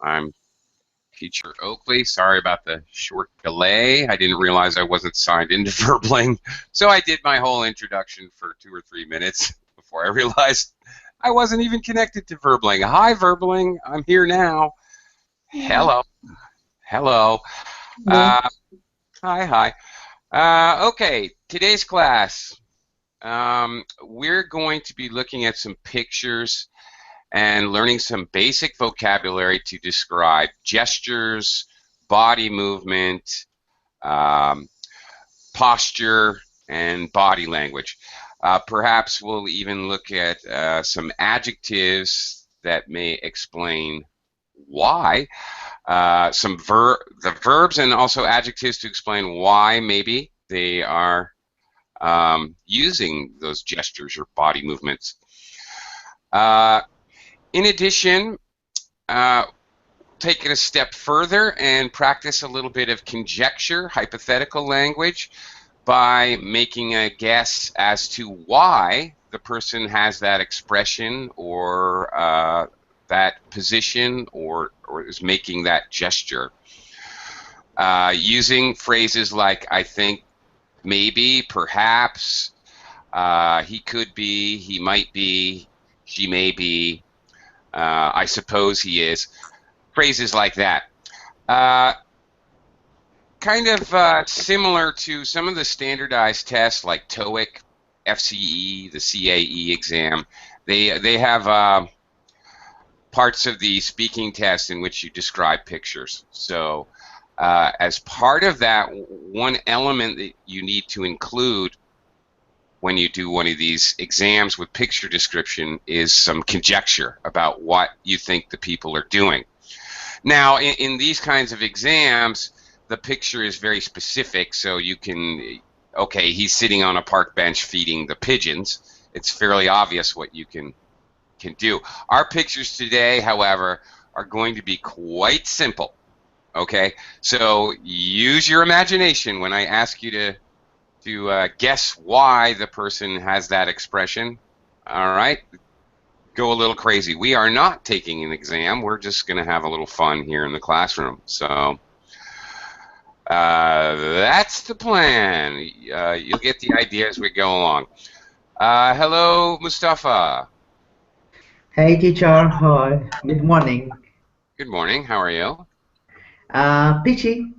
I'm Teacher Oakley. Sorry about the short delay. I didn't realize I wasn't signed into Verbling, so I did my whole introduction for 2 or 3 minutes before I realized I wasn't even connected to Verbling. Hi, Verbling. I'm here now. Yeah. Hello. Hello. Hello. Uh, hi. Okay, today's class. We're going to be looking at some pictures and learning some basic vocabulary to describe gestures, body movement, um, posture, and body language. Perhaps we'll even look at some adjectives that may explain why, the verbs and also adjectives to explain why maybe they are using those gestures or body movements. In addition, uh, take it a step further and practice a little bit of conjecture, hypothetical language, by making a guess as to why the person has that expression or that position or is making that gesture. Using phrases like I think, maybe, perhaps, he could be, he might be, she may be, I suppose he is. Phrases like that. Uh, kind of similar to some of the standardized tests like TOEIC, FCE, the CAE exam. They have parts of the speaking test in which you describe pictures. So as part of that, one element that you need to include when you do one of these exams with picture description is some conjecture about what you think the people are doing. Now, in these kinds of exams, the picture is very specific, so you can, okay, he's sitting on a park bench feeding the pigeons. It's fairly obvious what you can do. Our pictures today, however, are going to be quite simple, okay? So use your imagination when I ask you to guess why the person has that expression, all right? Go a little crazy. We are not taking an exam. We're just going to have a little fun here in the classroom. So that's the plan. You'll get the idea as we go along. Hello, Mustafa. Hey teacher, hi. Good morning. Good morning. How are you? Peachy,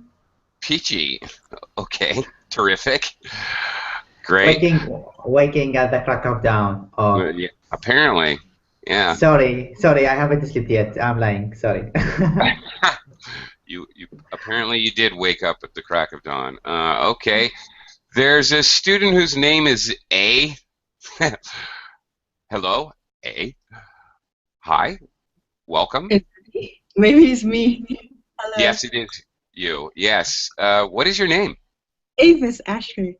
Peachy. Okay. Terrific. Great. waking at the crack of dawn. Oh, Yeah, apparently. Yeah. sorry, I haven't slept yet. I'm lying. Sorry. You apparently you did wake up at the crack of dawn. Okay. There's a student whose name is A. Hello, A. Hi. Welcome. Maybe it's me. Hello. Yes, it is you. Yes. What is your name? Avis Asher.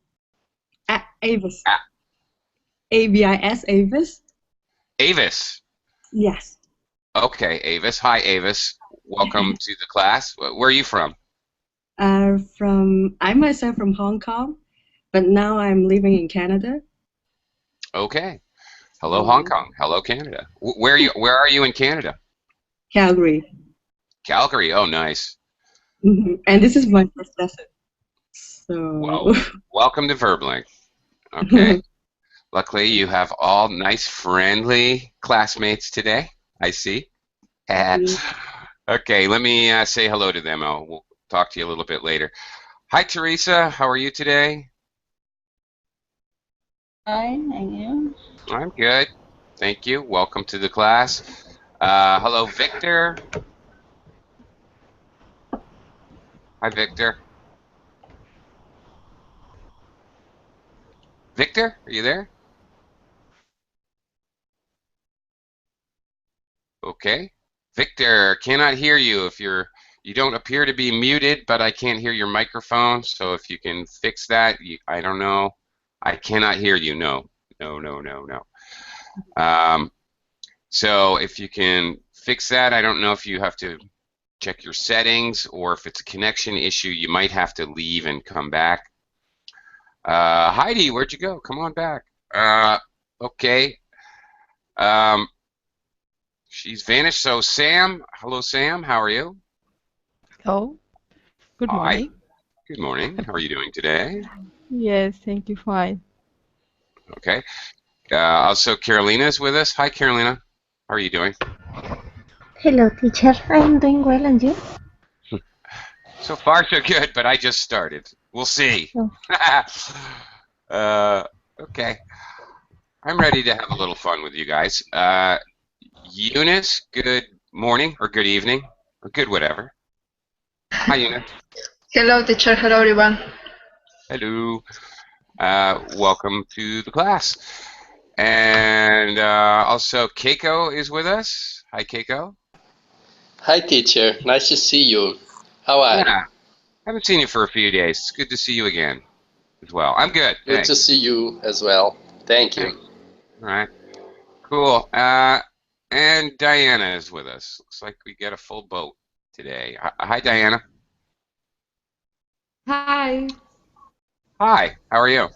Avis. Ah, Avis. Avis. Avis. Yes. Okay, Avis. Hi, Avis. Welcome to the class. Where are you from? I myself from Hong Kong, but now I'm living in Canada. Okay. Hello, Hong So Kong. Hello, Canada. Where are you? Where are you in Canada? Calgary. Calgary. Oh, nice. And this is my first lesson. So Well, welcome to Verbling. Okay. Luckily, you have all nice, friendly classmates today. I see. Okay, let me say hello to them. We'll talk to you a little bit later. Hi, Teresa. How are you today? Fine, and you? I'm good. Thank you. Welcome to the class. Hello, Victor. Hi, Victor. Victor, are you there? Okay. Victor, cannot hear you if you don't appear to be muted, but I can't hear your microphone. So if you can fix that, I don't know. I cannot hear you. No, no, no, no, no. So if you can fix that, I don't know if you have to check your settings or if it's a connection issue, you might have to leave and come back. Heidi, where'd you go? Come on back. Okay. Um, She's vanished. So Sam, hello Sam, how are you? Oh, good Hi. morning. Good morning. How are you doing today? Yes, thank you, fine. Okay. Also Carolina is with us. Hi Carolina. How are you doing? Hello, teacher. I'm doing well, and you? So far so good, but I just started. We'll see. Oh. Okay. I'm ready to have a little fun with you guys. Eunice, good morning or good evening or good whatever. Hi Eunice. Hello, teacher. Hello, everyone. Hello. Welcome to the class. And also Keiko is with us. Hi Keiko. Hi, teacher. Nice to see you. How are you? Yeah. Haven't seen you for a few days. It's good to see you again as well. I'm good. Good to Thanks. see you as well. Thank you. Thanks. All right. Cool. And Diana is with us. Looks like we get a full boat today. Hi, Diana. Hi. Hi. How are you?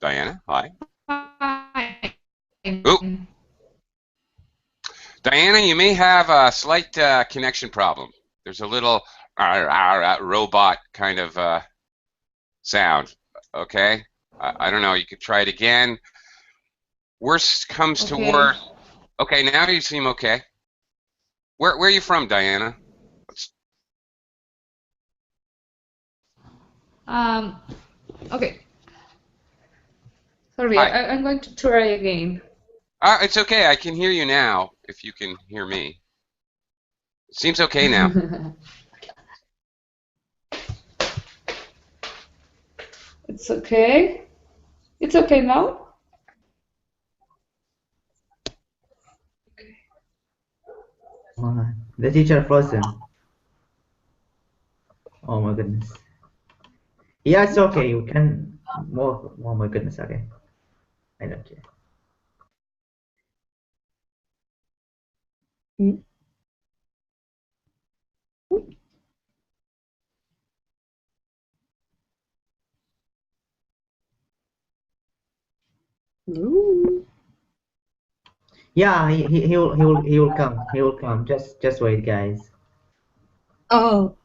Diana. Hi. Hi. Ooh. Diana, you may have a slight connection problem. There's a little robot kind of sound. Okay. I don't know. You could try it again. Worst comes to worst. Okay, now you seem okay. Where are you from, Diana? Okay. Sorry, Hi. I'm going to try again. It's okay. I can hear you now. If you can hear me, it seems okay now. It's okay. It's okay now? The teacher frozen. Oh my goodness. Yeah, it's okay. You can. Oh my goodness. Okay. I don't care. Ooh. Yeah, he will come. He will come. Just wait, guys. Oh,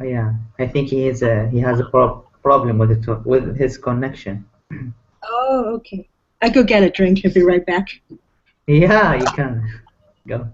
Yeah. I think he has a problem with his connection. oh, okay. I go get a drink. I'll be right back. Yeah, you can go.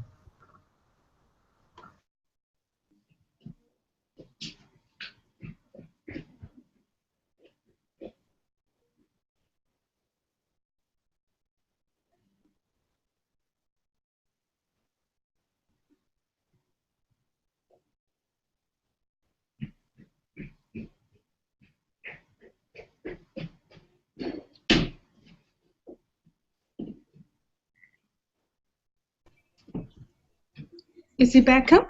Is he back up?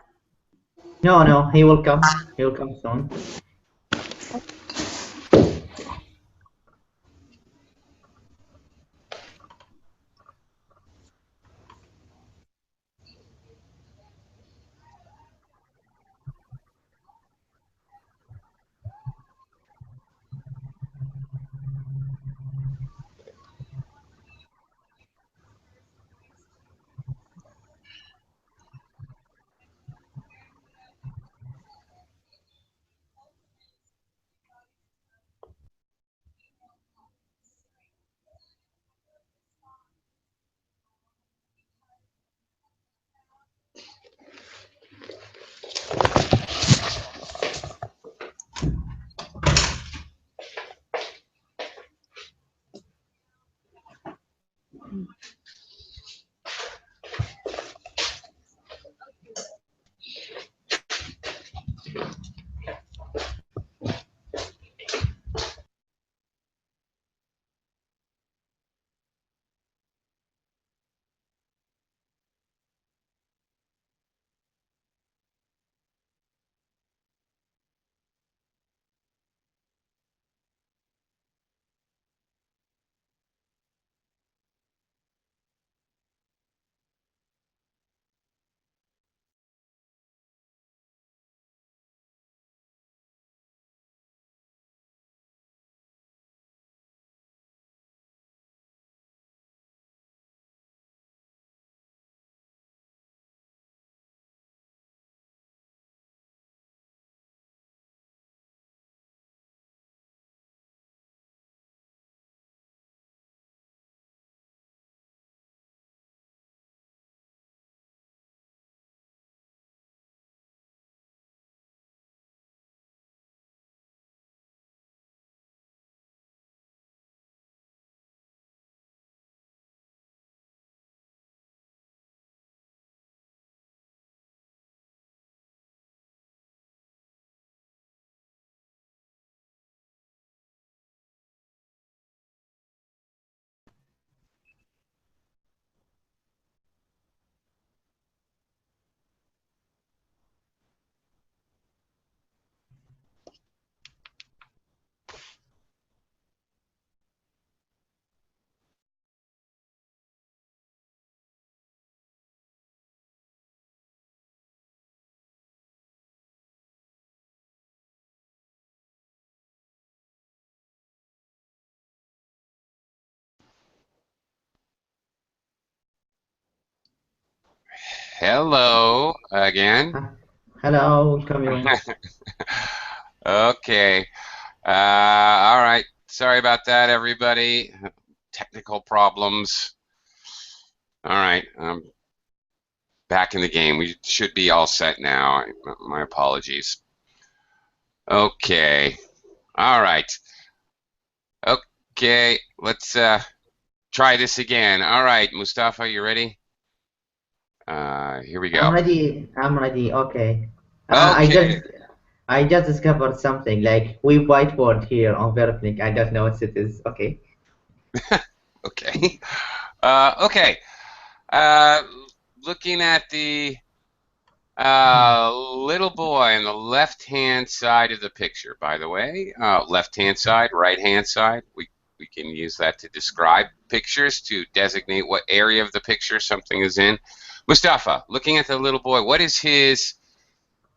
No, he will come. He will come soon. Hello again. Hello, Camille. Okay. All right. Sorry about that, everybody. Technical problems. All right. Back in the game. We should be all set now. My apologies. Okay. All right. Okay. Let's try this again. All right, Mustafa, you ready? Here we I'm go. ready. I'm ready. Okay. Okay. I just discovered something. Like we whiteboard here on Verblink. I don't know what it is. Okay. Okay. Okay. Looking at the little boy on the left-hand side of the picture, by the way. Left-hand side, right-hand side. We can use that to describe pictures, to designate what area of the picture something is in. Mustafa, looking at the little boy, what is his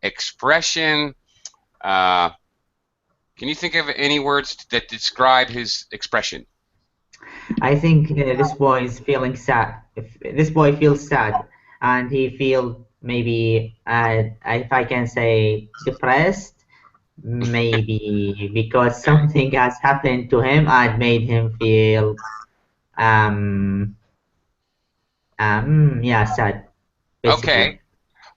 expression? Can you think of any words that describe his expression? I think this boy is feeling sad. If this boy feels sad, and he feel maybe, if I can say, depressed, maybe because something has happened to him and made him feel, yeah, sad. Basically. Okay.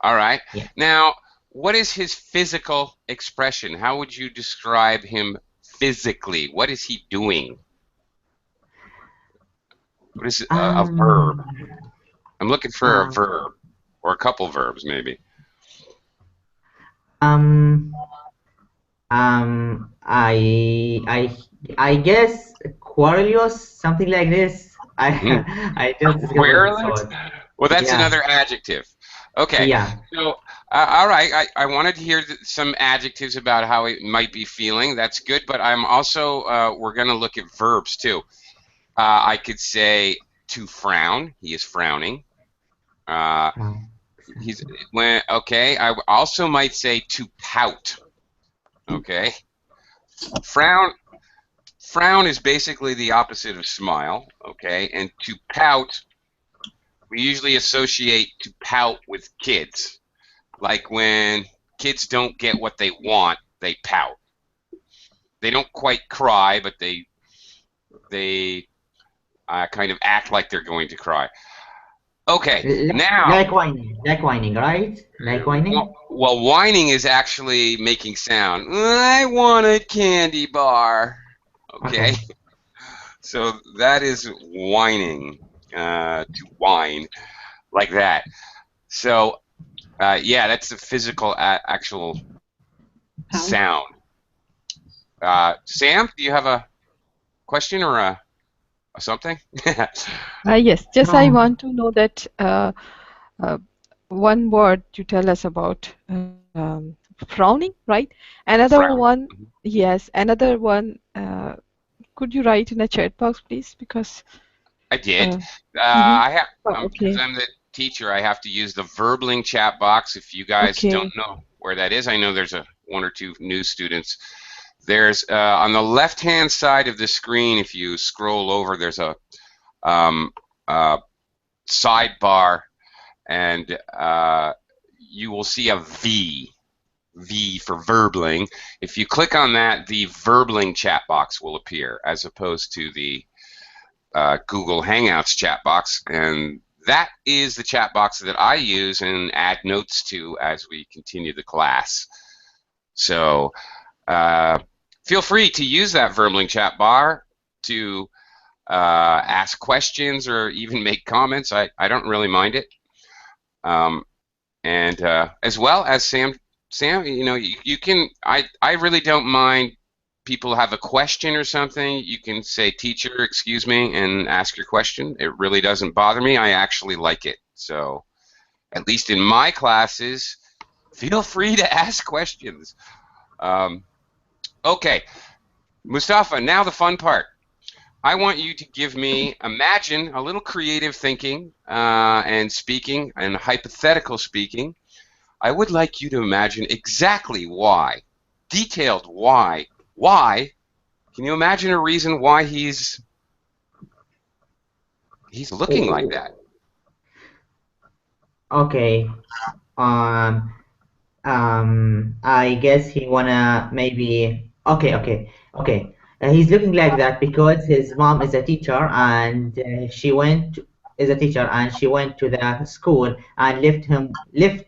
All right. Yeah. Now, what is his physical expression? How would you describe him physically? What is he doing? What is a verb? I'm looking for a verb, or a couple verbs, maybe. I guess Querulous, something like this. I just discovered this Querulous? word. Well, that's Yeah. another adjective. Okay. Yeah. So, all right. I wanted to hear some adjectives about how he might be feeling. That's good. But I'm also, we're going to look at verbs too. I could say to frown. He is frowning. Okay. I also might say to pout. Okay. Frown is basically the opposite of smile. Okay. And to pout, we usually associate to pout with kids. Like when kids don't get what they want, they pout. They don't quite cry, but they kind of act like they're going to cry. Okay, now... Like whining, right? Like whining? Well, whining is actually making sound. I want a candy bar. Okay. So that is whining, to whine, like that. So, yeah, that's the physical actual sound. Sam, do you have a question or something? Yes, just I want to know that one word you tell us about frowning, right? Another Frowning. one, yes, another one. Could you write in a chat box, please? Because I did. I have, okay. because I'm the teacher, I have to use the Verbling chat box. If you guys don't know where that is, I know there's one or two new students. There's on the left-hand side of the screen, if you scroll over, there's a sidebar, and you will see a V for Verbling. If you click on that, the Verbling chat box will appear, as opposed to the Google Hangouts chat box, and that is the chat box that I use and add notes to as we continue the class. So feel free to use that Verbling chat bar to ask questions or even make comments. I don't really mind it. And as well as Sam, you know, you can, I really don't mind people have a question or something. You can say, teacher, excuse me, and ask your question. It really doesn't bother me. I actually like it. So at least in my classes, feel free to ask questions. Okay, Mustafa, now the fun part. I want you to give me, imagine a little creative thinking and speaking and hypothetical speaking. I would like you to imagine exactly why, detailed why. Why? Can you imagine a reason why he's looking like that? Okay. Um, I guess he wanna maybe. Okay. He's looking like that because his mom is a teacher and is a teacher and she went to the school and left him with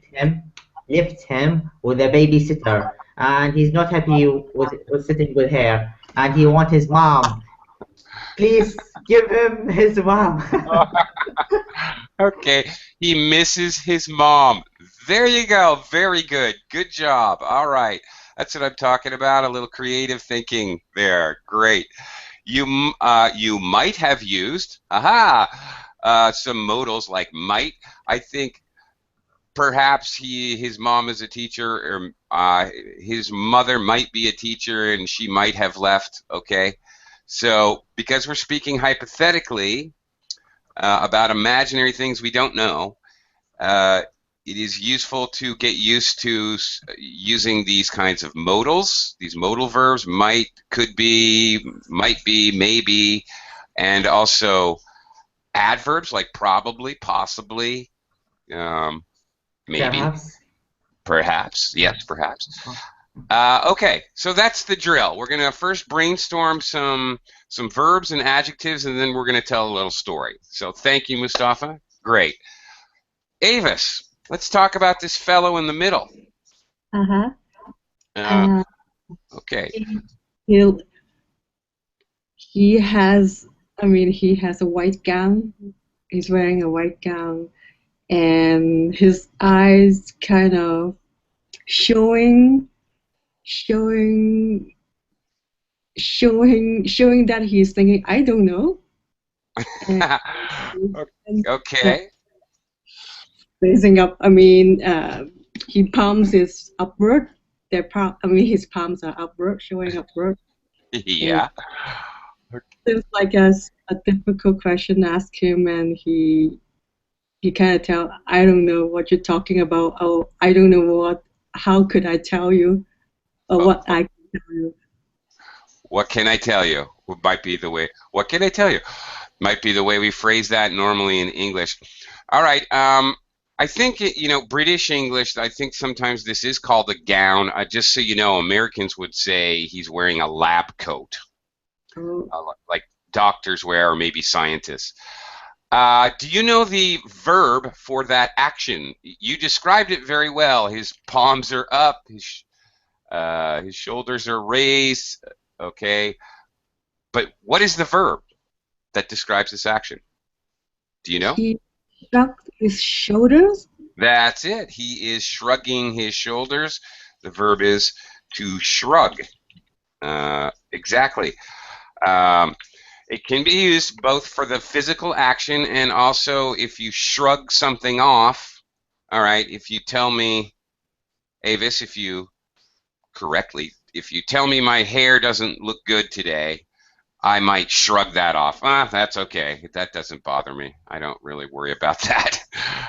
a babysitter and he's not happy with sitting with her and he wants his mom. Please give him his mom. Okay, he misses his mom. There you go. Very good. Good job. All right. That's what I'm talking about. A little creative thinking there. Great. You might have used some modals like might. I think perhaps his mom is a teacher, or his mother might be a teacher, and she might have left. Okay. So because we're speaking hypothetically about imaginary things we don't know, it is useful to get used to using these kinds of modals, these modal verbs, might, could be, might be, maybe, and also adverbs like probably, possibly, maybe, perhaps, yes, perhaps. Okay, so that's the drill. We're going to first brainstorm some verbs and adjectives, and then we're going to tell a little story. So thank you, Mustafa. Great. Avis, let's talk about this fellow in the middle. Okay. He has, I mean, he has a white gown. He's wearing a white gown, and his eyes kind of showing that he's thinking, I don't know. Okay. Raising up, I mean, he palms is upward. His palms are upward, showing upward. Yeah. Seems like a difficult question to ask him, and he kind of tell, I don't know what you're talking about. Oh, I don't know how could I tell you, or what I can tell you. What can I tell you? Might be the way. What can I tell you? Might be the way we phrase that normally in English. All right. I think British English. I think sometimes this is called a gown. Just so you know, Americans would say he's wearing a lab coat, like doctors wear, or maybe scientists. Do you know the verb for that action? You described it very well. His palms are up. His shoulders are raised. Okay, but what is the verb that describes this action? Do you know? He shrugged his shoulders. That's it. He is shrugging his shoulders. The verb is to shrug. Exactly. It can be used both for the physical action and also if you shrug something off. All right, if you tell me, Avis, if you tell me my hair doesn't look good today, I might shrug that off. That's okay. That doesn't bother me. I don't really worry about that.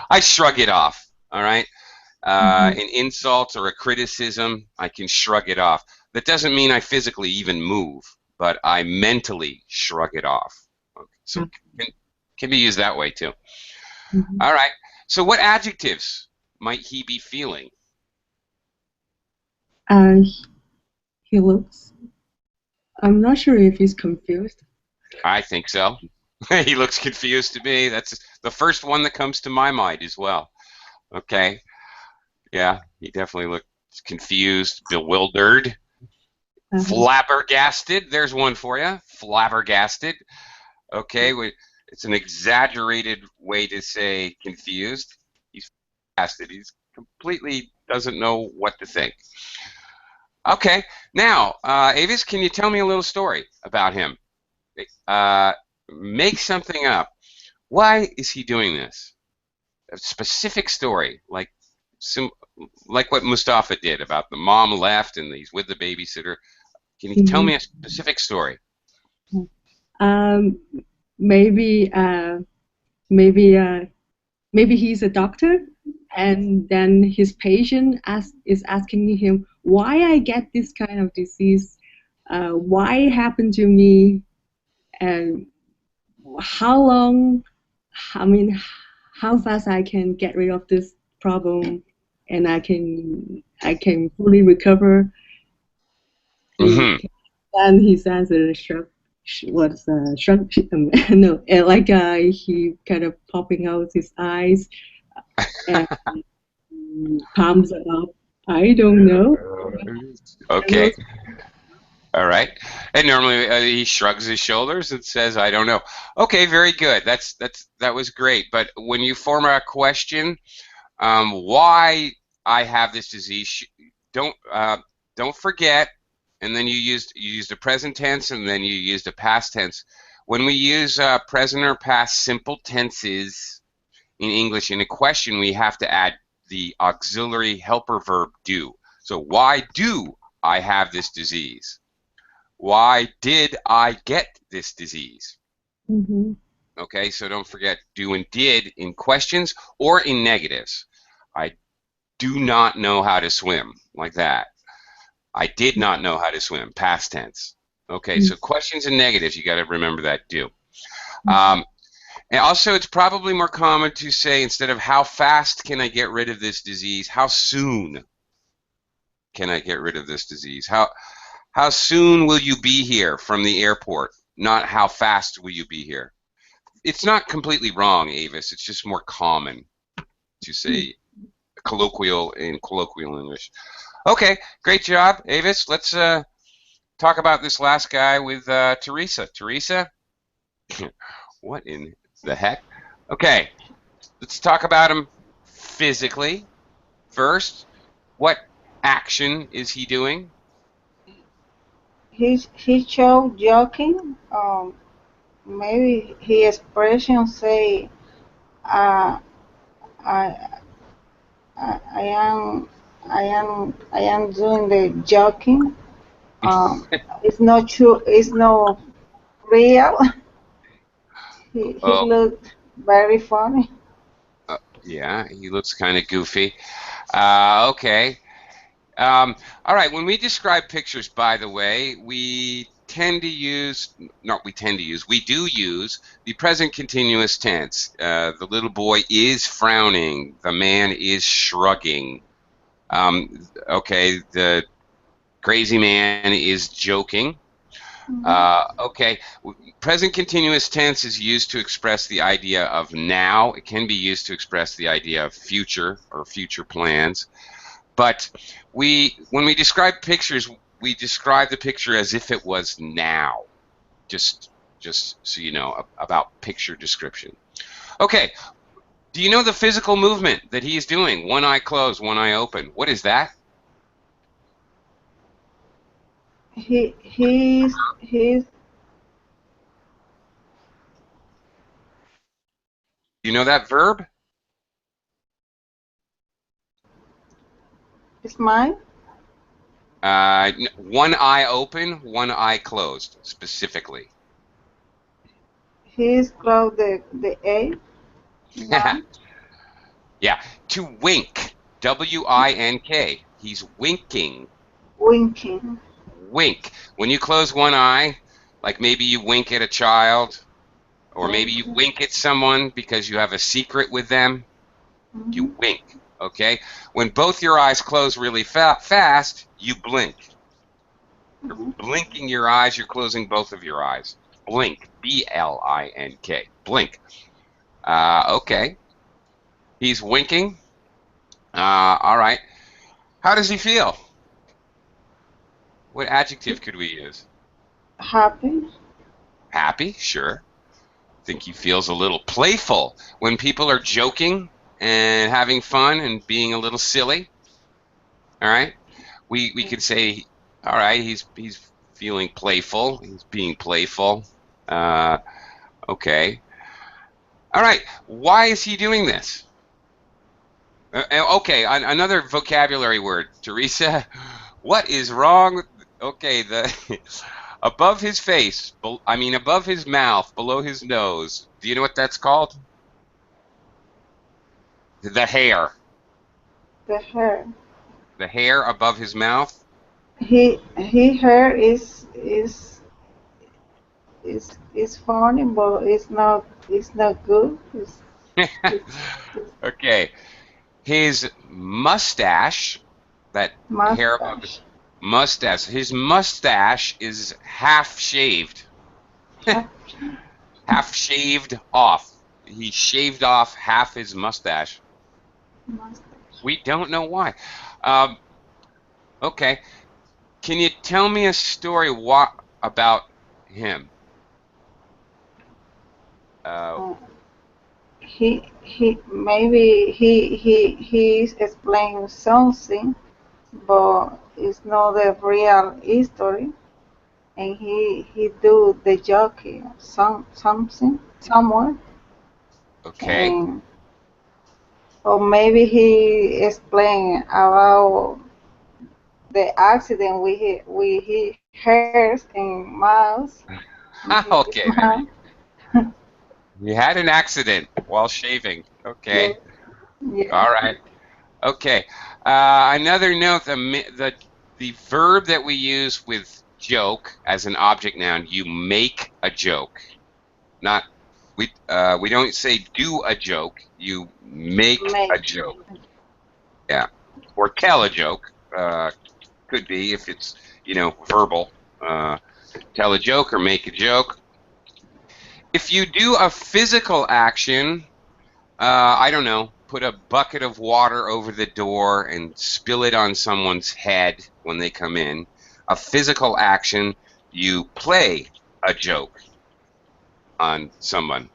I shrug it off, all right? An insult or a criticism, I can shrug it off. That doesn't mean I physically even move, but I mentally shrug it off. Okay. So it can be used that way too. All right. So what adjectives might he be feeling? He looks, I'm not sure if he's confused. I think so. He looks confused to me. That's the first one that comes to my mind as well. Okay. Yeah, he definitely looks confused, bewildered, flabbergasted. There's one for you. Flabbergasted. Okay, it's an exaggerated way to say confused. He's flabbergasted. He's completely doesn't know what to think. Okay, now, Avis, can you tell me a little story about him? Make something up. Why is he doing this? A specific story, like what Mustafa did about the mom left and he's with the babysitter. Can you tell me a specific story? Maybe he's a doctor, and then his patient is asking him, why I get this kind of disease, why it happened to me, and how long how fast I can get rid of this problem, and I can fully recover. Mm-hmm. And his answer was shrug. No, like he kind of popping out his eyes and palms up. I don't know. Okay. All right. And normally he shrugs his shoulders and says, "I don't know." Okay, very good. That was great. But when you form a question, why I have this disease, don't forget. And then you used a present tense, and then you used a past tense. When we use present or past simple tenses in English in a question, we have to add the auxiliary helper verb do. So why do I have this disease? Why did I get this disease? Mm-hmm. Okay, so don't forget do and did in questions or in negatives. I do not know how to swim, like that. I did not know how to swim, past tense. Okay, so questions and negatives, you got to remember that do. And also, it's probably more common to say, instead of how fast can I get rid of this disease, how soon can I get rid of this disease? How soon will you be here from the airport? Not how fast will you be here? It's not completely wrong, Avis. It's just more common to say colloquial English. Okay, great job, Avis. Let's talk about this last guy with Teresa. Teresa, what in the heck? Okay, let's talk about him physically. First, what action is he doing? He showed joking. Maybe his expression say, uh, I, I am, I am doing the joking. It's not true. It's not real. He Oh, looked very funny. yeah, he looks kind of goofy. Okay. All right, when we describe pictures, by the way, we do use the present continuous tense. The little boy is frowning. The man is shrugging. Okay, the crazy man is joking. Okay, present continuous tense is used to express the idea of now. It can be used to express the idea of future or future plans. But when we describe pictures, we describe the picture as if it was now. Just so you know about picture description. Okay, do you know the physical movement that he is doing? One eye closed, one eye open. What is that? He's Do you know that verb? smile. One eye open, one eye closed, specifically. He's close the A. One Yeah, to wink. W-I-N-K. He's winking. winking. Wink. When you close one eye, like maybe you wink at a child, or maybe you Okay. wink at someone because you have a secret with them, you wink, okay? When both your eyes close really fast, you blink. You're blinking your eyes, you're closing both of your eyes. Blink, B-L-I-N-K, blink. Okay, he's winking. All right. How does he feel? What adjective could we use? Happy. Happy, sure. Think he feels a little playful when people are joking and having fun and being a little silly. All right, we could say, all right, he's feeling playful. He's being playful. Okay. All right. Why is he doing this? Okay, another vocabulary word, Teresa. What is wrong? Okay, the above his face, above his mouth, below his nose. Do you know what that's called? The hair. The hair. The hair above his mouth. He hair is funny, but it's not good. Okay. His mustache, that hair above his mustache, his mustache is half shaved. Half shaved off. He shaved off half his mustache. We don't know why. Um, okay. Can you tell me a story about him? Uh, He maybe he is explaining something, but it's not the real history, and he do the joke something someone, okay. and or maybe he explain about the accident we heard in Miles in his Okay. mind. He had an accident while shaving. Yeah, Okay. yeah. All right. Okay. Another note: the verb that we use with joke as an object noun, you make a joke. Not we don't say do a joke. You make a Make. joke. Yeah. Or tell a joke. Could be if it's verbal. Tell a joke or make a joke. If you do a physical action, I don't know, put a bucket of water over the door and spill it on someone's head when they come in. A physical action, you play a joke on someone.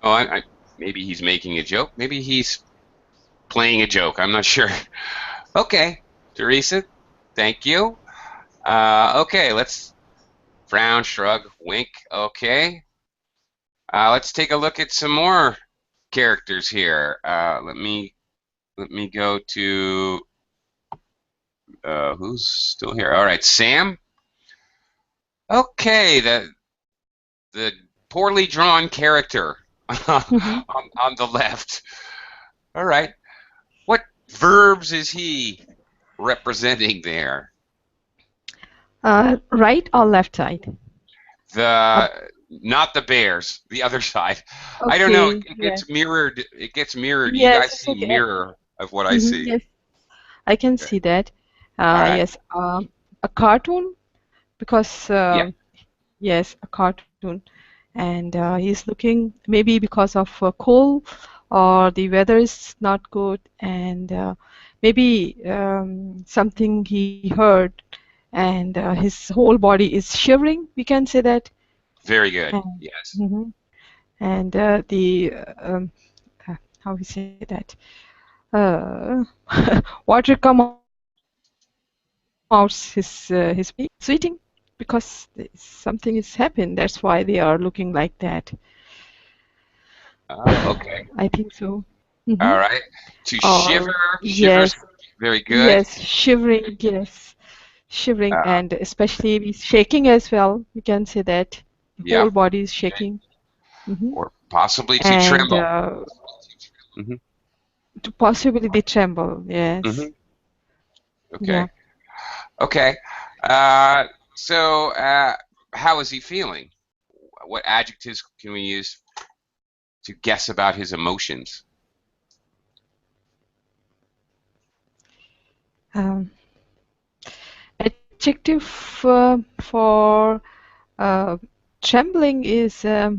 Oh, maybe he's making a joke. Maybe he's playing a joke. I'm not sure. Okay, Teresa, thank you. Okay, let's frown, shrug, wink. Okay. Let's take a look at some more characters here. Let me go to who's still here. All right, Sam. Okay, the poorly drawn character on the left. All right, what verbs is he representing there? Right or left side? Not the bears, the other side. I don't know. Okay. It Yes. gets mirrored. It gets mirrored. You Yes, guys it's see okay. mirror of what I see. Yes, I can Okay. see that. All right. Yes, a cartoon because Yeah. yes, a cartoon, and he's looking maybe because of cold or the weather is not good, and maybe something he heard, and his whole body is shivering. We can say that. Very good. And, Yes. mhm. And how we say that? Water come out his sweating because something is happened. That's why they are looking like that. Okay. I think so. All right. To Or shiver, shivers. yes, Very good. yes, shivering, yes, shivering, Uh, and especially shaking as well. We can say that the yeah. whole body is shaking. hmm Or possibly to And tremble. hmm to possibly they tremble. Yes. hmm Okay. Yeah. Okay. So, how is he feeling? What adjectives can we use to guess about his emotions? Um, Adjective for uh, trembling is uh,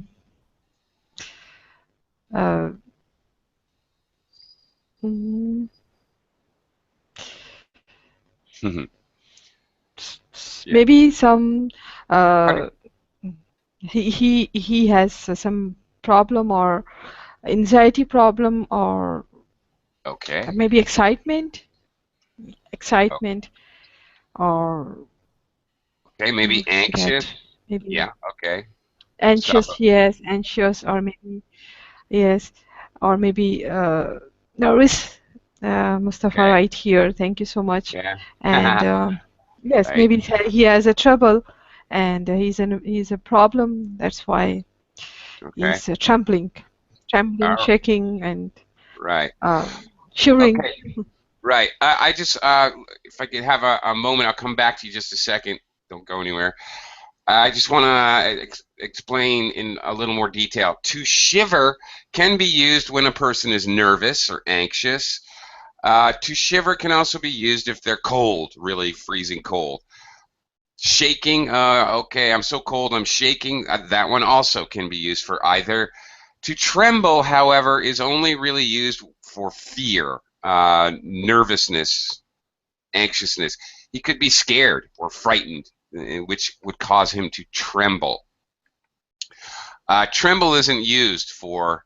mm, Yeah. maybe some Okay. uh, he has some problem or anxiety problem or Okay. maybe excitement Oh, or okay. Maybe anxious. forget maybe Yeah. Okay. So, anxious or maybe yes or maybe nervous. Mustafa okay. right here, thank you so much. Yeah. And yes, Right. maybe he has a trouble and he's a problem, that's why Okay. he's trembling, All right. shaking, and Right. shivering. Okay. Right. I just, if I could have a moment, I'll come back to you just a second. Don't go anywhere. I just want to explain in a little more detail. To shiver can be used when a person is nervous or anxious. To shiver can also be used if they're cold, really freezing cold. Shaking, okay, I'm so cold, I'm shaking. That one also can be used for either. To tremble, however, is only really used for fear, nervousness, anxiousness. He could be scared or frightened, which would cause him to tremble. Tremble isn't used for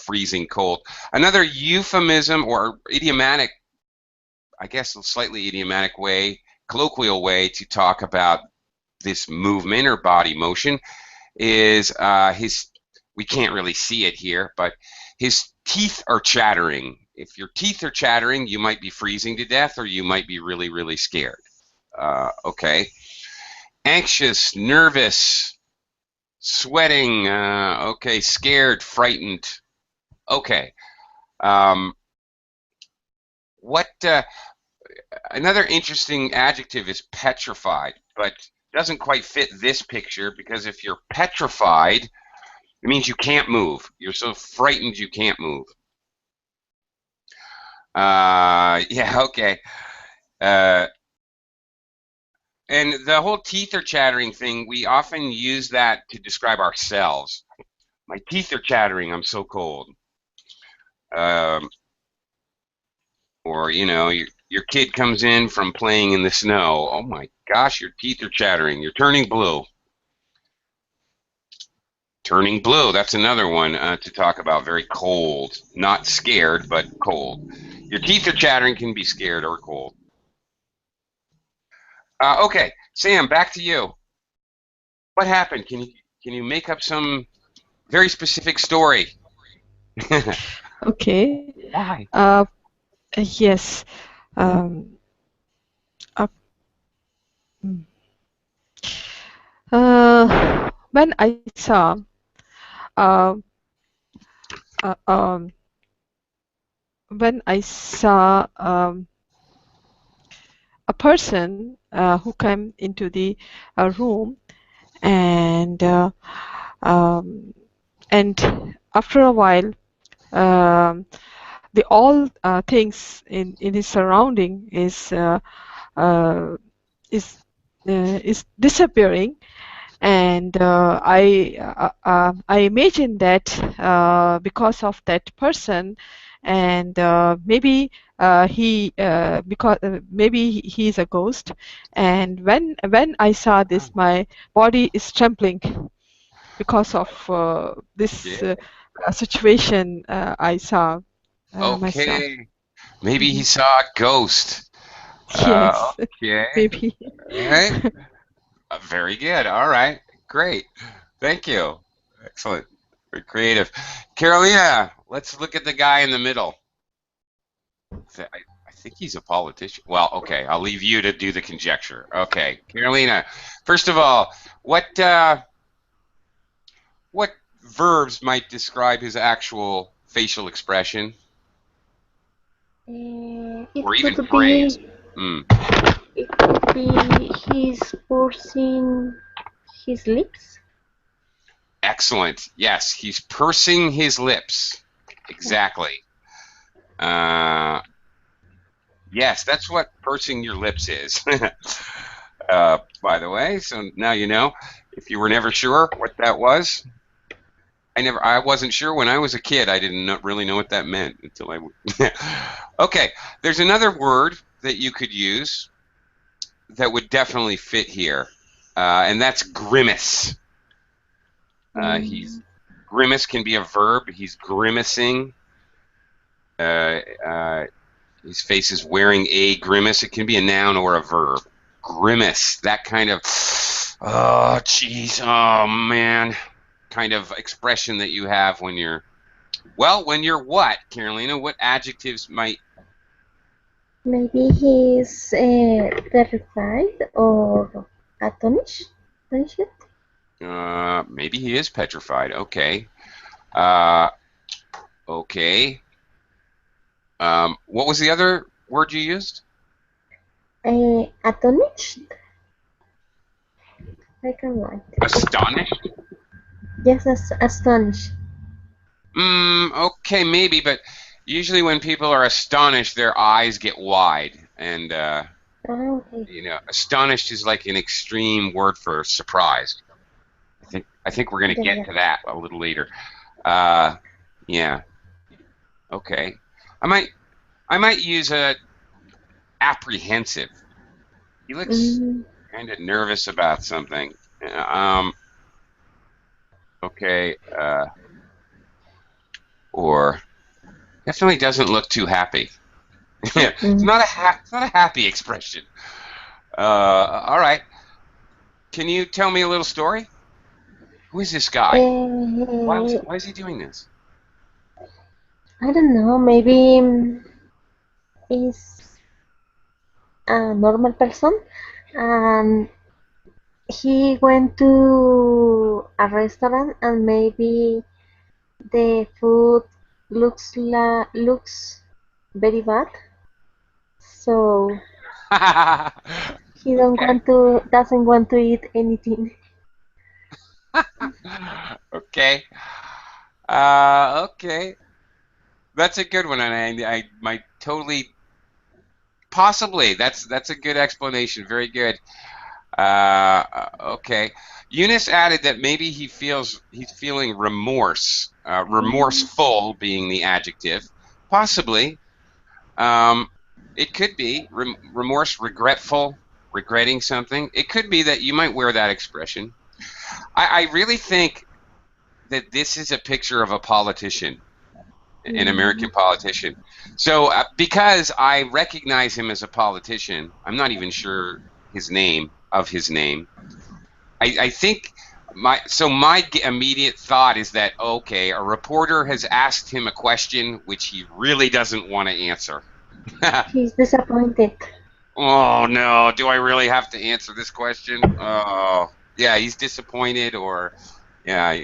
freezing cold. Another euphemism or idiomatic, I guess a slightly idiomatic way, colloquial way to talk about this movement or body motion is we can't really see it here, but his teeth are chattering. If your teeth are chattering, you might be freezing to death or you might be really, really scared. Okay. Anxious, nervous, sweating, okay, scared, frightened. Okay. Another interesting adjective is petrified, but doesn't quite fit this picture because if you're petrified, it means you can't move. You're so frightened you can't move. Yeah, okay. And the whole teeth are chattering thing, we often use that to describe ourselves. My teeth are chattering, I'm so cold. Or, you know, your kid comes in from playing in the snow. Oh my gosh, your teeth are chattering. You're turning blue. Turning blue, that's another one to talk about. Very cold. Not scared, but cold. Your teeth are chattering can be scared or cold. Okay, Sam, back to you. What happened? Can you make up some very specific story? Okay. Why? Yes. When I saw when I saw a person who came into the room, and after a while, the all things in his surrounding is disappearing, and I imagine that because of that person, and maybe maybe he is a ghost, and when I saw this, my body is trembling because of this situation I saw myself. Okay. Maybe he saw a ghost. Yes, Okay. maybe. All right. Very good. All right. Great. Thank you. Excellent. Very creative. Carolina, let's look at the guy in the middle. I think he's a politician. Well, okay. I'll leave you to do the conjecture. Okay. Carolina, first of all, what verbs might describe his actual facial expression? It Or even could phrase? be. Mm. It could be he's pursing his lips. Excellent. Yes, he's pursing his lips. Exactly. Yes, that's what pursing your lips is. By the way, so now you know. If you were never sure what that was, I wasn't sure when I was a kid. I didn't really know what that meant until I. Okay, there's another word that you could use that would definitely fit here, and that's grimace. Grimace can be a verb. He's grimacing. His face is wearing a grimace. It can be a noun or a verb. Grimace, that kind of, oh, jeez, oh, man, kind of expression that you have when you're, well, when you're what, Carolina? What adjectives might... Maybe he's terrified or astonished. Maybe he is petrified. Okay. Okay. What was the other word you used? Astonished? I can write. Astonished? Yes, astonished. Okay, maybe, but usually when people are astonished, their eyes get wide, and Okay. astonished is like an extreme word for surprised. I think we're gonna Yeah, get yeah. to that a little later. Yeah. Okay. I might use a apprehensive. He looks kind of nervous about something. Okay. Or definitely doesn't look too happy. It's not a happy expression. All right. Can you tell me a little story? Who is this guy? Why is he doing this? I don't know. Maybe he's a normal person, and he went to a restaurant, and maybe the food looks very bad. So he Okay. doesn't want to eat anything. Okay. Okay. That's a good one, and I might totally, possibly. That's a good explanation. Very good. Okay. Eunice added that maybe he's feeling remorse. Remorseful being the adjective. Possibly. It could be remorse, regretful, regretting something. It could be that you might wear that expression. I really think that this is a picture of a politician, an American politician. So because I recognize him as a politician, I'm not even sure his name. I think my immediate thought is that, okay, a reporter has asked him a question which he really doesn't want to answer. He's disappointed. Oh no, do I really have to answer this question? Oh, yeah, he's disappointed, or yeah,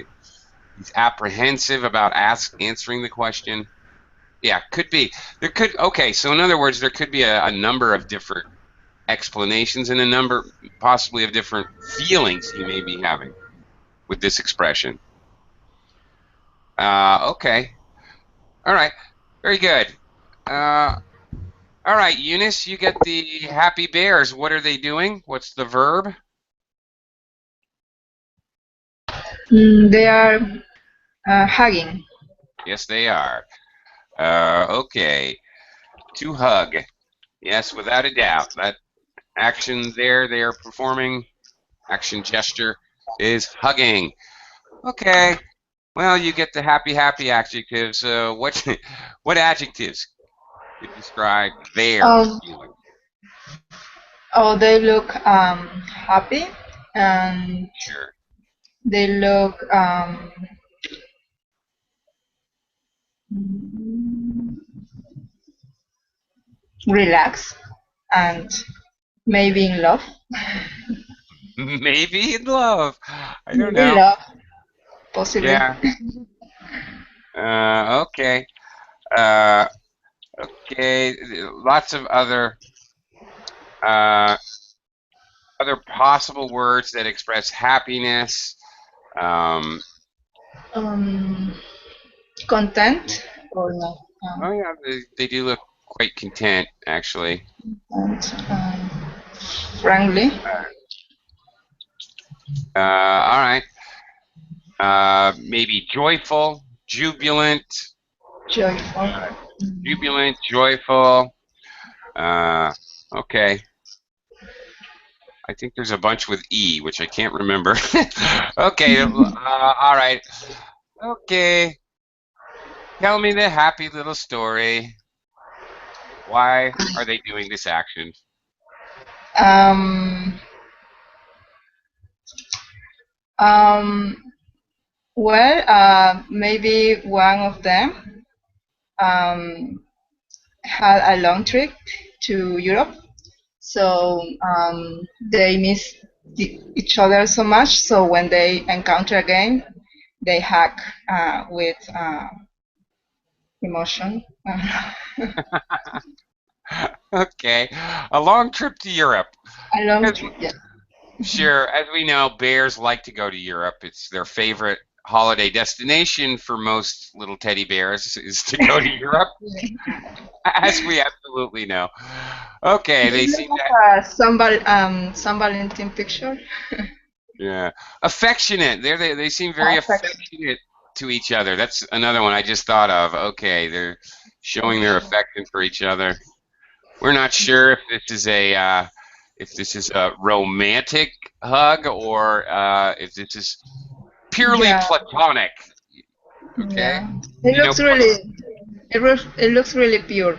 he's apprehensive about answering the question. Yeah, could be. Okay, so in other words, there could be a number of different explanations and a number possibly of different feelings he may be having with this expression. Okay. All right. Very good. All right, Eunice, you get the happy bears. What are they doing? What's the verb? They are hugging. Yes, they are. Okay. To hug. Yes, without a doubt. That action there they are performing, action gesture, is hugging. Okay. Well, you get the happy adjectives. What adjectives could describe their Oh, feeling? oh, they look happy, and Sure. they look relaxed, and maybe in love. Maybe in love. I don't Maybe in know. love, possibly. Yeah. Okay. Uh, okay. Lots of uh, other possible words that express happiness. Um, Content or no? oh yeah, they do look quite content, actually. And friendly. All right. Maybe joyful, jubilant, Joyful. joyful. Okay. I think there's a bunch with E, which I can't remember. Okay. All right. Okay. Tell me the happy little story. Why are they doing this action? Um, um, well, maybe one of them had a long trip to Europe, so they miss each other so much. So when they encounter again, they hug with emotion. Okay, a long trip to Europe. A long trip, yeah. Sure, as we know, bears like to go to Europe. It's their favorite holiday destination for most little teddy bears is to go to Europe, as we absolutely know. Okay, Do they you seem to, have San Valentin picture? yeah, affectionate. They seem very Affection. affectionate to each other. That's another one I just thought of. Okay, they're showing their affection for each other. We're not sure if this is a romantic hug or if this is purely Yeah, platonic. Okay, yeah. It you know, looks really, it looks really pure.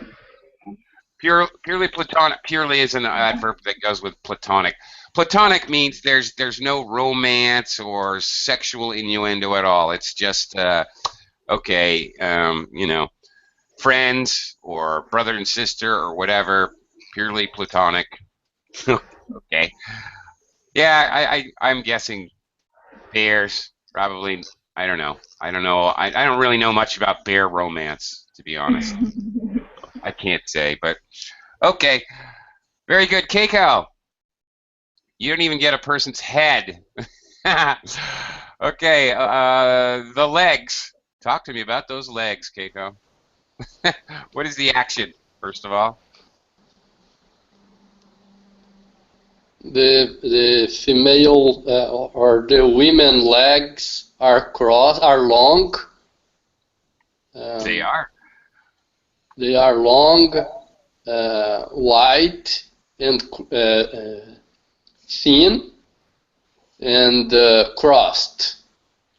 purely platonic. Purely is an adverb that goes with platonic. Platonic means there's no romance or sexual innuendo at all. It's just okay, friends or brother and sister or whatever. Purely platonic. Okay. Yeah, I'm guessing bears probably. I don't know. I don't know. I don't really know much about bear romance, to be honest. I can't say, but okay. Very good, Keiko. You don't even get a person's head. Okay, the legs. Talk to me about those legs, Keiko. What is the action, first of all? The female or the women legs are long. They are. They are long, wide, and thin, and crossed.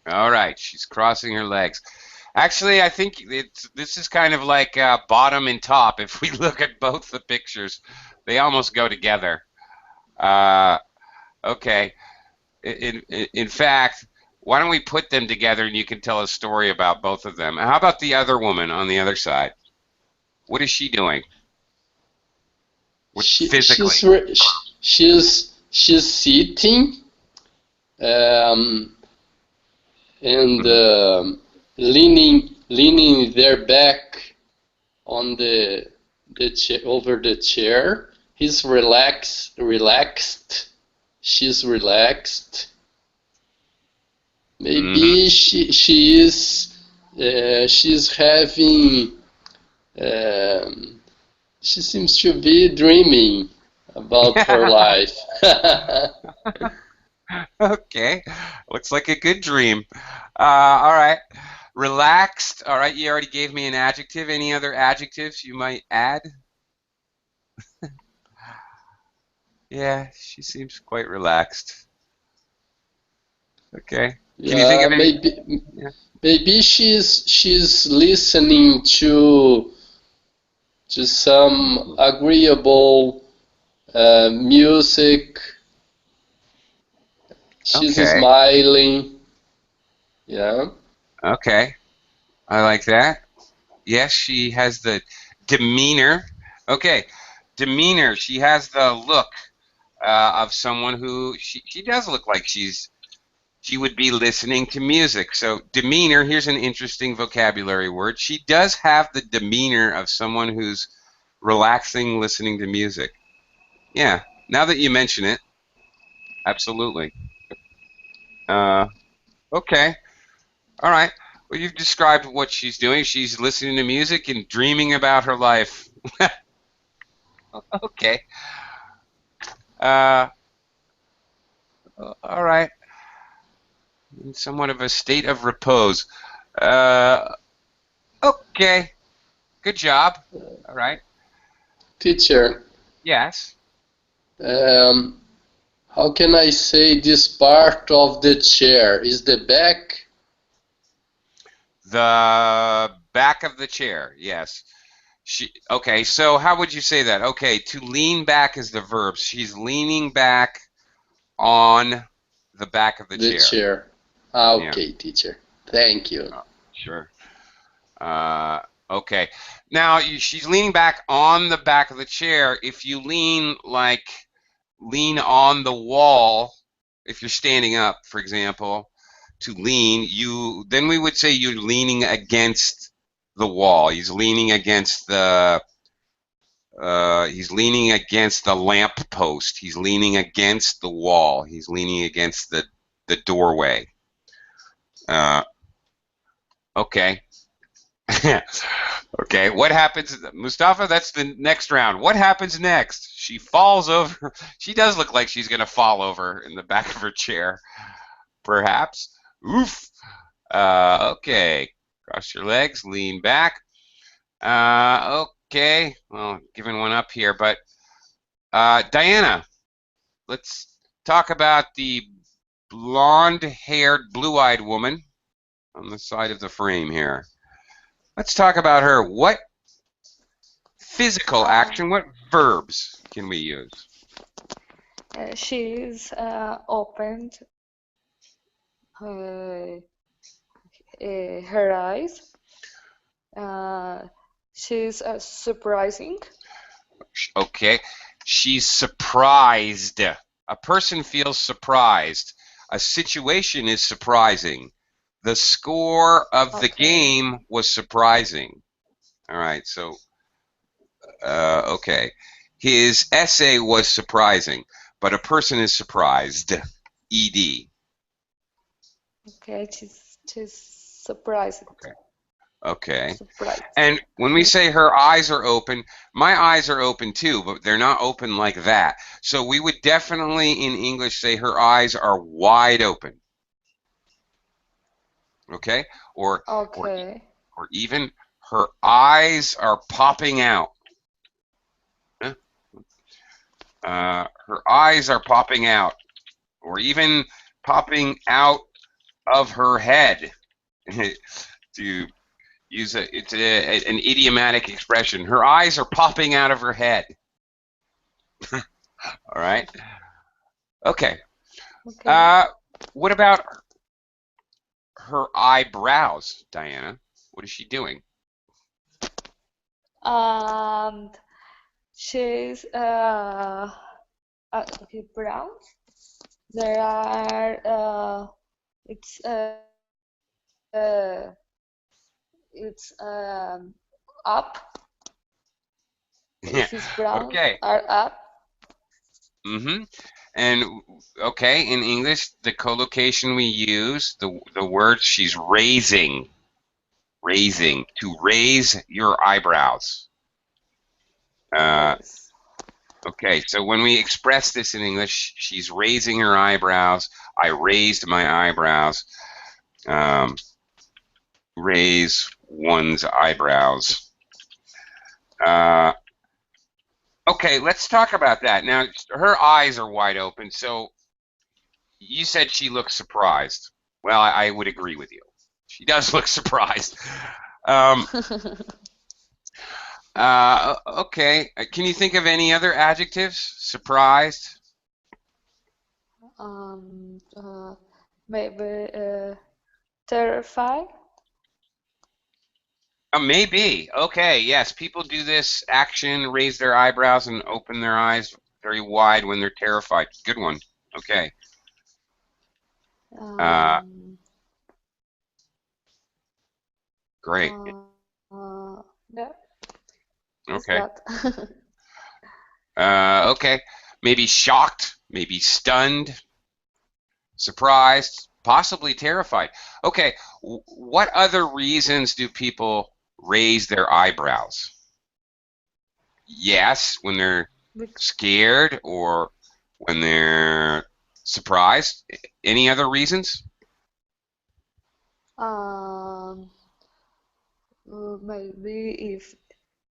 All right, she's crossing her legs. Actually, I think this is kind of like bottom and top. If we look at both the pictures, they almost go together. Okay. In fact, why don't we put them together and you can tell a story about both of them? How about the other woman on the other side? What is she doing? Physically? She's sitting and leaning their back on the over the chair. He's relaxed. She's relaxed. Maybe she's having. She seems to be dreaming about her life. Okay, looks like a good dream. All right, relaxed. All right, you already gave me an adjective. Any other adjectives you might add? Yeah, she seems quite relaxed. Okay. Can you think of any? Maybe she's listening to some agreeable music. She's smiling. Yeah. Okay. I like that. Yes, she has the demeanor. Okay. Demeanor. She has the look of someone who she does look like she would be listening to music. So demeanor, here's an interesting vocabulary word. She does have the demeanor of someone who's relaxing, listening to music. Yeah, now that you mention it, absolutely. Okay, all right. Well, you've described what she's doing. She's listening to music and dreaming about her life. Okay. All right. In somewhat of a state of repose. Okay. Good job. All right. Teacher. Yes. How can I say this part of the chair? Is the back? The back of the chair, yes. Okay, so how would you say that? Okay, to lean back is the verb. She's leaning back on the back of the chair. The chair. Okay, yeah. Teacher. Thank you. Oh, sure. Okay. Now, she's leaning back on the back of the chair. If you lean on the wall, if you're standing up, for example, to lean, then we would say you're leaning against the wall. He's leaning against the He's leaning against the lamp post. He's leaning against the wall. He's leaning against the doorway. Okay. Okay, what happens, Mustafa? That's the next round. What happens next? She falls over. She does look like she's going to fall over in the back of her chair, perhaps. Oof. Okay, cross your legs, lean back. Okay, well, giving one up here, but Diana, let's talk about the blonde-haired, blue-eyed woman on the side of the frame here. Let's talk about her. What physical action, what verbs can we use? She's opened her eyes. She's surprising. Okay, she's surprised. A person feels surprised. A situation is surprising. The score of the game was surprising. All right, so, okay. His essay was surprising, but a person is surprised. ED. Okay, she's surprised. Okay. Okay. Surprised. And when we say her eyes are open, my eyes are open too, but they're not open like that. So we would definitely in English say her eyes are wide open. Okay? Or even her eyes are popping out. Her eyes are popping out. Or even popping out of her head. To use it's an idiomatic expression. Her eyes are popping out of her head. All right? Okay. What about her eyebrows, Diana? What is she doing? She's brown. There are it's up. His brows are up. Mm-hmm. And okay, in English, the collocation we use, the word she's raising, to raise your eyebrows. Okay, so when we express this in English, she's raising her eyebrows. I raised my eyebrows. Raise one's eyebrows. Okay, let's talk about that. Now, her eyes are wide open, so you said she looks surprised. Well, I would agree with you. She does look surprised. Okay, can you think of any other adjectives? Surprised? Maybe terrified. Maybe. Okay, yes, people do this action, raise their eyebrows and open their eyes very wide when they're terrified. Good one. Okay. Great. Yeah. Okay. Okay. Maybe shocked, maybe stunned, surprised, possibly terrified. Okay, what other reasons do people raise their eyebrows? Yes, when they're scared or when they're surprised. Any other reasons? Maybe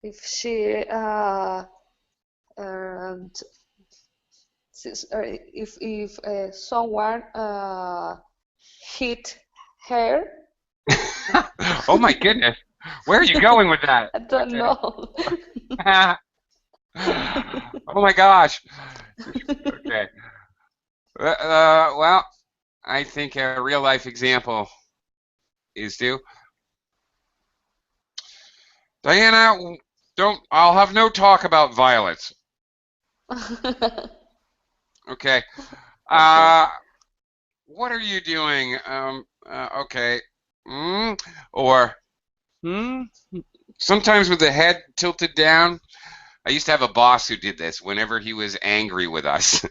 if she if someone hit her. Oh my goodness, where are you going with that? I don't know. Oh my gosh. Okay. Well, I think a real life example is due. Diana, I'll have no talk about violence. Okay. What are you doing? Okay. Or sometimes with the head tilted down. I used to have a boss who did this whenever he was angry with us,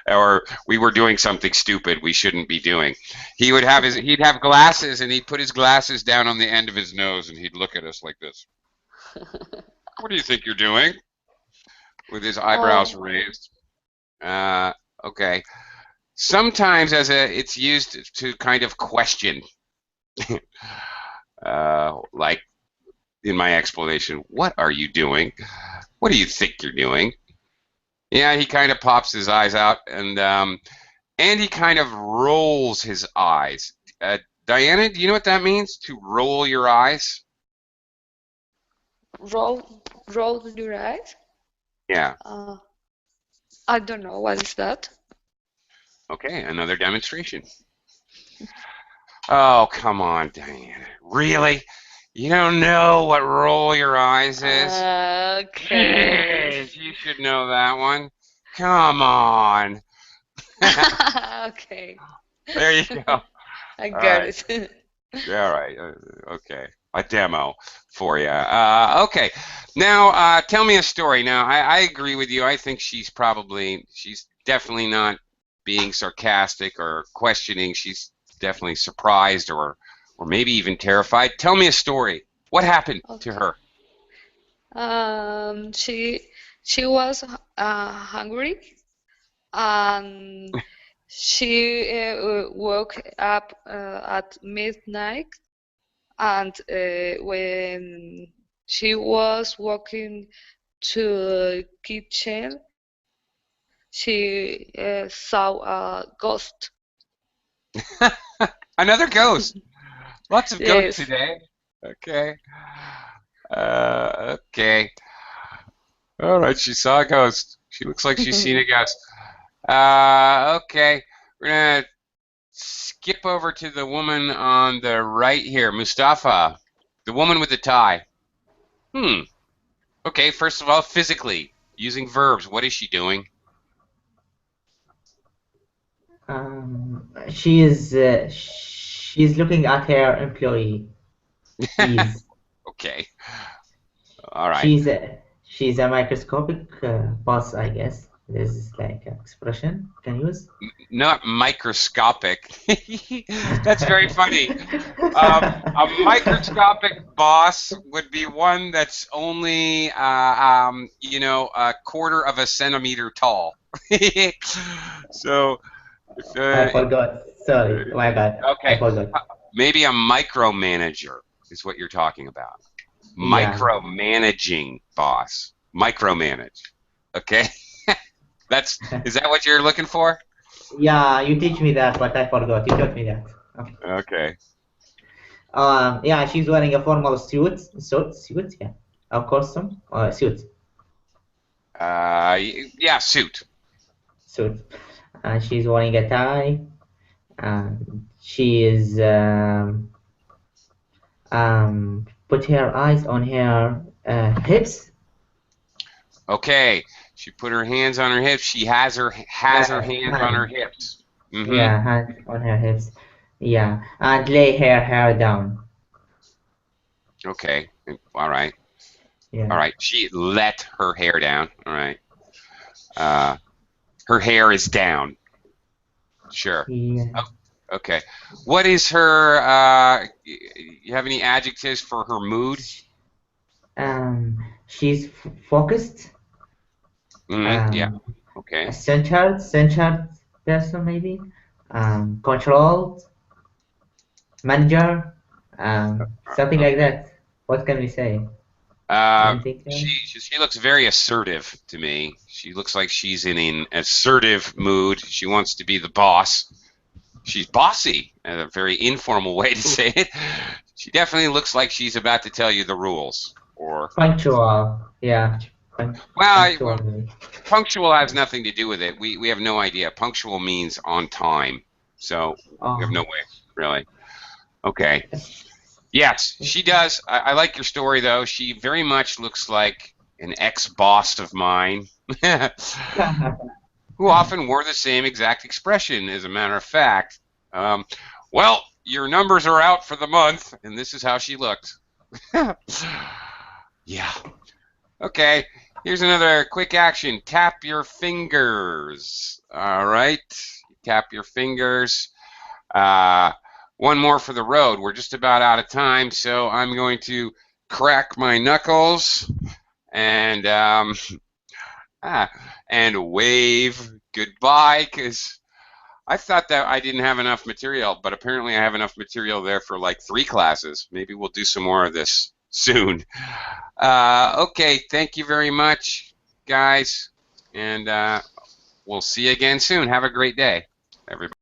or we were doing something stupid we shouldn't be doing. He'd have glasses, and he'd put his glasses down on the end of his nose, and he'd look at us like this. What do you think you're doing? With his eyebrows Oh, raised. Okay. Sometimes it's used to kind of question, like in my explanation, what are you doing? What do you think you're doing? Yeah, he kind of pops his eyes out, and he kind of rolls his eyes. Diana, do you know what that means? To roll your eyes? roll your eyes. Yeah. I don't know what is that. Okay, another demonstration. Oh, come on, Diana. Really? You don't know what roll your eyes is? Okay. Jeez, you should know that one. Come on. Okay. There you go. I All got right. it. All right. Okay. A demo for you. Okay. Now, tell me a story. Now, I agree with you. I think she's definitely not being sarcastic or questioning. She's definitely surprised or maybe even terrified. Tell me a story. What happened to Okay. her? She was hungry, and she woke up at midnight, and when she was walking to the kitchen, she saw a ghost. Another ghost. Lots of ghosts Yes. today. Okay. Okay. All right. She saw a ghost. She looks like she's seen a ghost. Okay. We're gonna skip over to the woman on the right here, Mustafa, the woman with the tie. Okay, first of all, physically, using verbs, what is she doing? She's looking at her employee. Okay, all right. She's a microscopic boss, I guess. This is like an expression you can use. Not microscopic. That's very funny. A microscopic boss would be one that's only, a quarter of a centimeter tall. So, I forgot. Sorry, my bad. I okay, forgot. maybe a micromanager is what you're talking about. Yeah. Micromanaging boss. Micromanage. Okay? Is that what you're looking for? Yeah, you teach me that, but I forgot. You taught me that. Okay. Yeah, she's wearing a formal suit, yeah, a costume, suit. Yeah, suit. She's wearing a tie. She is put her eyes on her hips. Okay. She put her hands on her hips. She has her hands on her hips. Mm-hmm. Yeah, hands on her hips. Yeah, and lay her hair down. Okay. All right. Yeah. All right. She let her hair down. All right. Her hair is down. Sure. Yeah. Oh, okay. What is her? You have any adjectives for her mood? She's focused. Yeah. Okay. A centered person maybe. Controlled. Manager. Something like that. What can we say? She looks very assertive to me. She looks like she's in an assertive mood. She wants to be the boss. She's bossy, a very informal way to say it. She definitely looks like she's about to tell you the rules. Or punctual, yeah. Punctual has nothing to do with it. We have no idea. Punctual means on time, so we have no way, really. Okay. Yes, she does. I like your story, though. She very much looks like an ex-boss of mine, who often wore the same exact expression, as a matter of fact. Well, your numbers are out for the month, and this is how she looked. Yeah. Okay, here's another quick action. Tap your fingers. All right, tap your fingers. One more for the road. We're just about out of time, so I'm going to crack my knuckles and and wave goodbye, because I thought that I didn't have enough material, but apparently I have enough material there for like 3 classes. Maybe we'll do some more of this soon. Okay, thank you very much, guys, and we'll see you again soon. Have a great day, everybody.